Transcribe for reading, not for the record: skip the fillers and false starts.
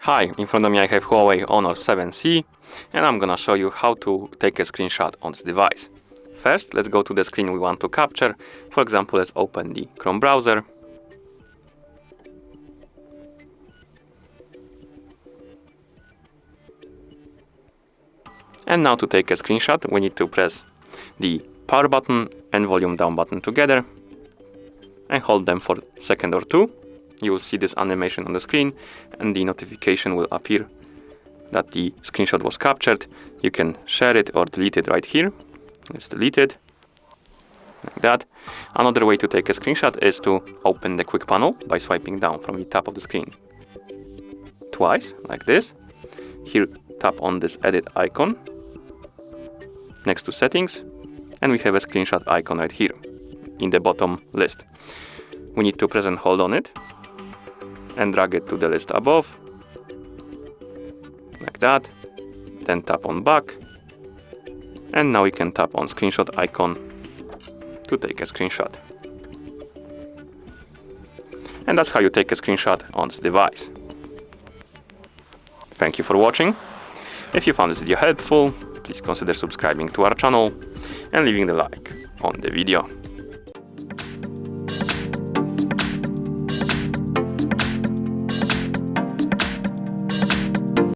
Hi, in front of me I have HUAWEI Honor 7C, and I'm gonna show you how to take a screenshot on this device. First, let's go to the screen we want to capture. For example, let's open the Chrome browser. And now to take a screenshot, we need to press the power button and volume down button together and hold them for a second or two. You will see this animation on the screen and the notification will appear that the screenshot was captured. You can share it or delete it right here. Let's delete it, like that. Another way to take a screenshot is to open the quick panel by swiping down from the top of the screen twice, like this. Here, tap on this edit icon next to settings, and we have a screenshot icon right here in the bottom list. We need to press and hold on it and drag it to the list above, like that. Then tap on back, and now we can tap on screenshot icon to take a screenshot. And that's how you take a screenshot on this device. Thank you for watching. If you found this video helpful, please consider subscribing to our channel and leaving the like on the video.